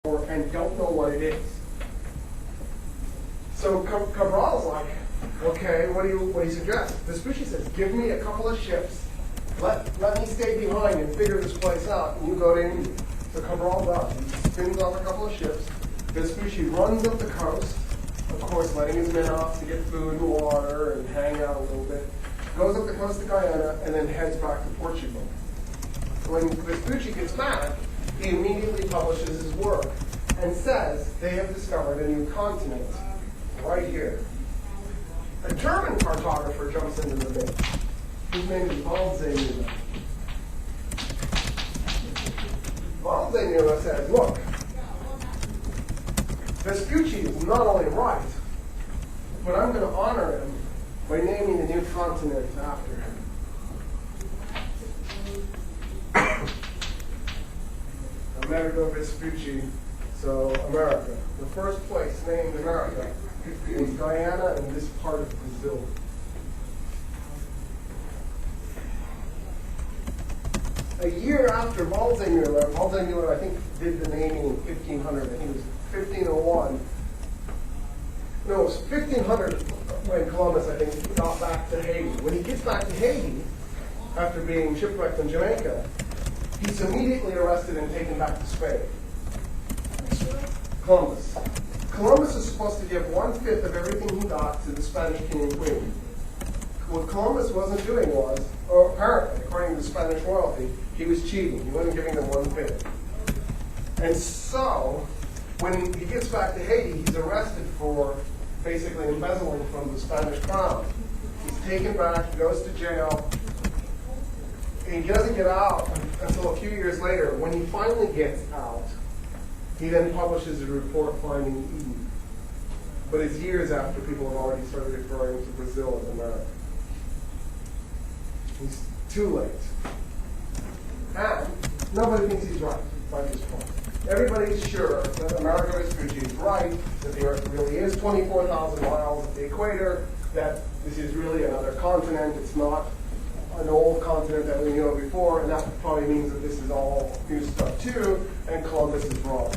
and don't know what it is. So Cabral's like, okay, what do you suggest? Vespucci says, give me a couple of ships, let me stay behind and figure this place out, and you go to India. So Cabral does. He spins off a couple of ships. Vespucci runs up the coast, of course, letting his men off to get food and water and hang out a little bit. Goes up the coast of Guyana and then heads back to Portugal. When Vespucci gets back, he immediately publishes his work and says they have discovered a new continent right here. A German cartographer jumps into the mix. His name is Waldseemüller. Waldseemüller says, look, Vespucci is not only right, but I'm going to honor him by naming a new continent after him. Amerigo Vespucci, so America. The first place named America was Guyana and this part of Brazil. A year after Waldseemüller, I think, did the naming in 1500. I think it was 1501. No, it was 1500 when Columbus, I think, got back to Haiti. When he gets back to Haiti, after being shipwrecked in Jamaica, he's immediately arrested and taken back to Spain. Columbus. Columbus is supposed to give 1/5 of everything he got to the Spanish king and queen. What Columbus wasn't doing was, or apparently, according to the Spanish royalty, he was cheating. He wasn't giving them 1/5. And so, when he gets back to Haiti, he's arrested for basically embezzling from the Spanish crown. He's taken back, he goes to jail, and he doesn't get out until a few years later. When he finally gets out, he then publishes a report finding Eden. But it's years after people have already started referring to Brazil as America. He's too late. And nobody thinks he's right by this point. Everybody's sure that Amerigo Vespucci is right, that the Earth really is 24,000 miles at the equator, that this is really another continent. It's not an old continent that we knew of before, and that probably means that this is all new stuff too, and Columbus is wrong.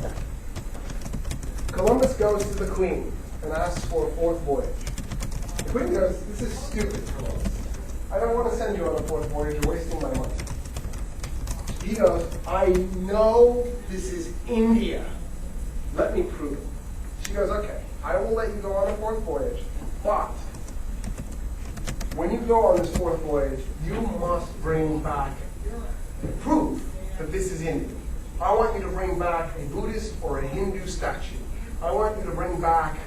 Columbus goes to the Queen and asks for a fourth voyage. The Queen goes, this is stupid, Columbus. I don't want to send you on a fourth voyage, you're wasting my money. He goes, I know this is India. Let me prove it. She goes, okay, I will let you go on a fourth voyage, but when you go on this fourth voyage, you must bring back proof that this is India. I want you to bring back a Buddhist or a Hindu statue. I want you to bring back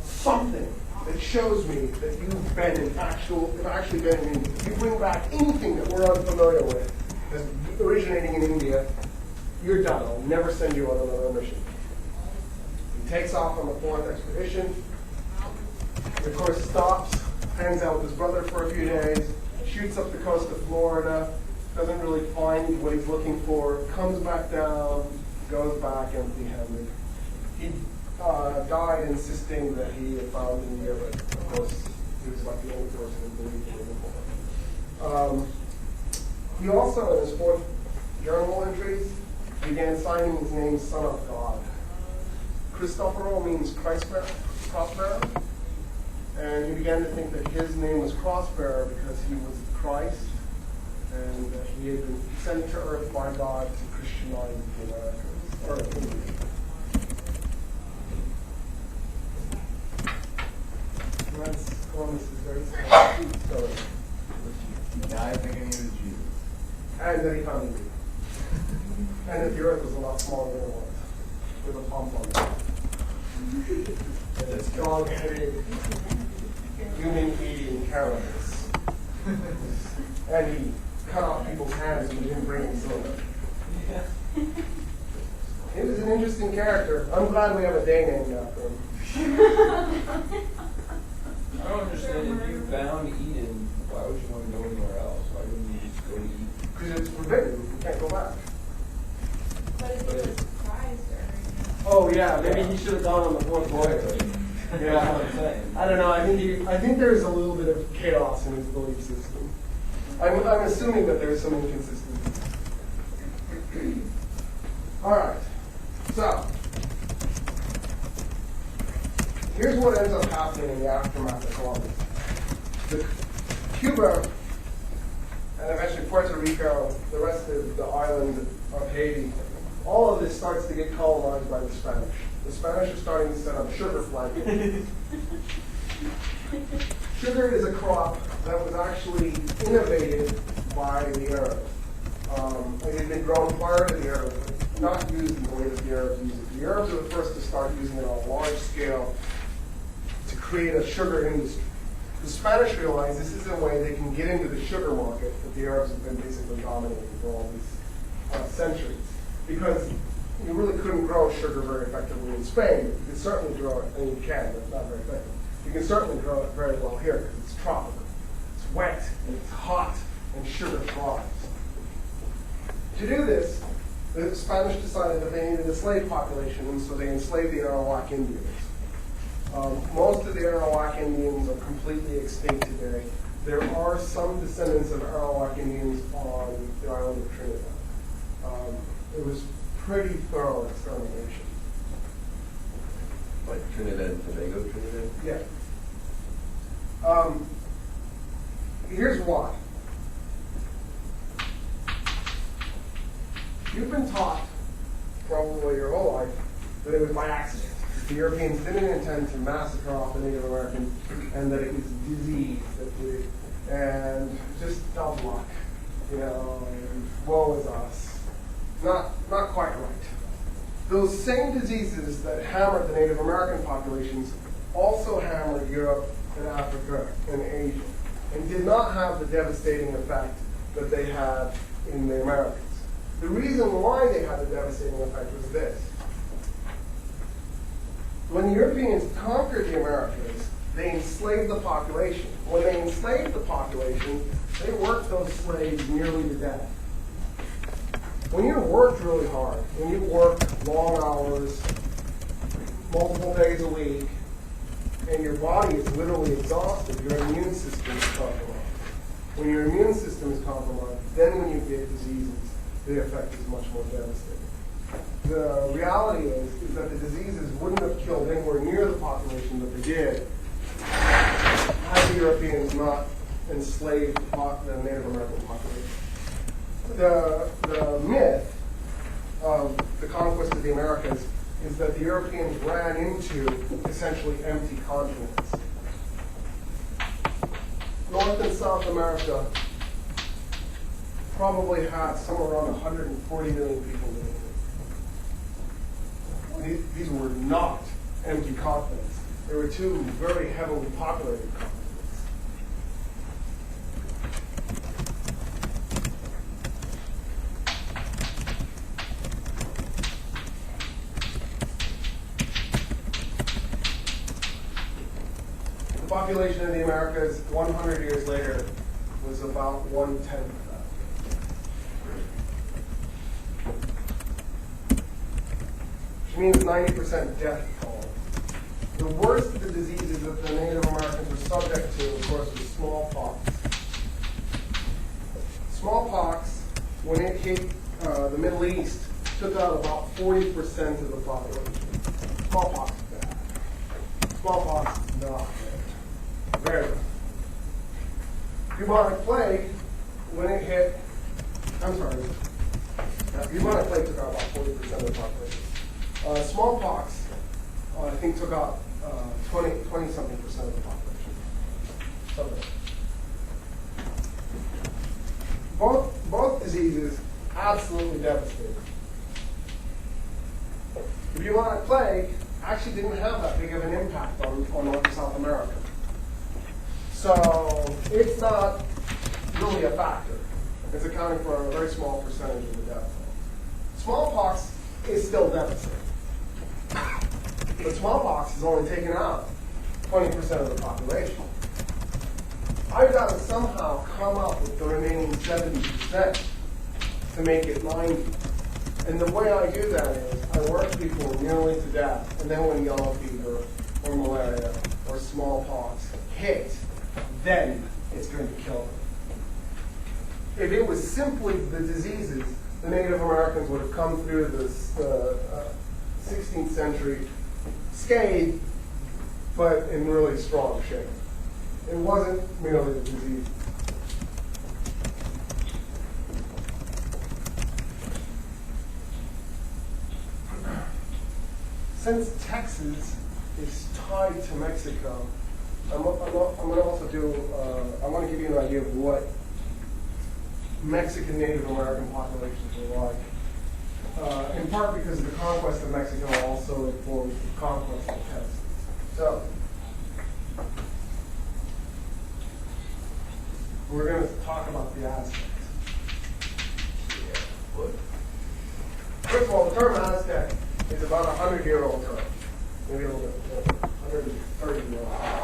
something that shows me that you've actually been in India. If you bring back anything that we're unfamiliar with that's originating in India, you're done. I'll never send you on another mission. He takes off on the fourth expedition. Of course, stops, hangs out with his brother for a few days, shoots up the coast of Florida, doesn't really find what he's looking for, comes back down, goes back empty-handed. He died insisting that he had found India, but of course he was like the only person who believed it before. He also, in his fourth journal entries, began signing his name Son of God. Christophoro means cross-bearer. And he began to think that his name was Cross-bearer because he was Christ, and that he had been sent to earth by God to Christianize the Americans, or India. And that's Columbus' very sweet story. He died thinking he was Jesus. And that he found India. And that the earth was a lot smaller than it was, with a pump on it. And a strong-headed human-eating carrots. And he cut off people's hands and didn't bring them silver. He was an interesting character. I'm glad we have a day named after him. I don't understand. If you found Eden, why would you want to go anywhere else? Why wouldn't you just go to Eden? Because it's forbidden. You can't go back. But if it was surprised Oh yeah, maybe he should have gone on the fourth voyage. Yeah, that's what I'm saying. I don't know. I think there's a little bit of chaos in his belief system. I'm assuming that there's some inconsistency. All right. So Here's what ends up happening in the aftermath of Columbus. Cuba, and eventually Puerto Rico, the rest of the island of Haiti, all of this starts to get colonized by the Spanish. The Spanish are starting to set up sugar flagging. Sugar is a crop that was actually innovated by the Arabs. It had been grown prior to the Arabs, but not used in the way that the Arabs use it. The Arabs were the first to start using it on a large scale to create a sugar industry. The Spanish realized this is a way they can get into the sugar market that the Arabs have been basically dominating for all these centuries. Because you really couldn't grow sugar very effectively in Spain. You can certainly grow it, and you can, but not very effectively. You can certainly grow it very well here because it's tropical. It's wet, and it's hot, and sugar thrives. To do this, the Spanish decided that they needed a slave population, and so they enslaved the Arawak Indians. Most of the Arawak Indians are completely extinct today. There are some descendants of Arawak Indians on the island of Trinidad. It was pretty thorough extermination. Like Trinidad and Tobago, Trinidad? Yeah. Here's why. You've been taught, probably your whole life, that it was by accident. The Europeans didn't intend to massacre off the Native Americans, and that it was disease that did, and just dumb luck, and woe is us. Not quite right. Those same diseases that hammered the Native American populations also hammered Europe and Africa and Asia, and did not have the devastating effect that they had in the Americas. The reason why they had the devastating effect was this. When the Europeans conquered the Americas, they enslaved the population. When they enslaved the population, they worked those slaves nearly to death. When you worked really hard, when you worked long hours, multiple days a week, and your body is literally exhausted, your immune system is compromised. When your immune system is compromised, then when you get diseases, the effect is much more devastating. The reality is that the diseases wouldn't have killed anywhere near the population that they did had the Europeans not enslaved the Native American population. The myth of the conquest of the Americas is that the Europeans ran into essentially empty continents. North and South America probably had somewhere around 140 million people living in it. These were not empty continents. They were two very heavily populated continents. The population of the Americas 100 years later was about 1/10 of that. Which means 90% death toll. The worst of the diseases that the Native Americans were subject to, of course, was smallpox. Smallpox, when it hit the Middle East, took out about 40% of the population. Smallpox is bad. Smallpox is not bad. Very bad. Bubonic plague, when it hit, bubonic plague took out about 40% of the population. Smallpox, I think, took out 20-something percent of the population. Both diseases absolutely devastating. The bubonic plague actually didn't have that big of an impact on North and South America. So it's not really a factor. It's accounting for a very small percentage of the death. Smallpox is still devastating. But smallpox has only taken out 20% of the population. I've got to somehow come up with the remaining 70% to make it 90. And the way I do that is I work people nearly to death, and then when yellow fever or malaria or smallpox hit, then it's going to kill them. If it was simply the diseases, the Native Americans would have come through the 16th century scathed, but in really strong shape. It wasn't merely a disease. Since Texas is tied to Mexico, I'm going to also do, I want to give you an idea of what Mexican Native American populations were like. In part because the conquest of Mexico also informed the conquest of Texas. So, we're going to talk about the Aztecs. What? First of all, the term Aztec is about a 100-year-old term, maybe a little bit more, 130-year-old.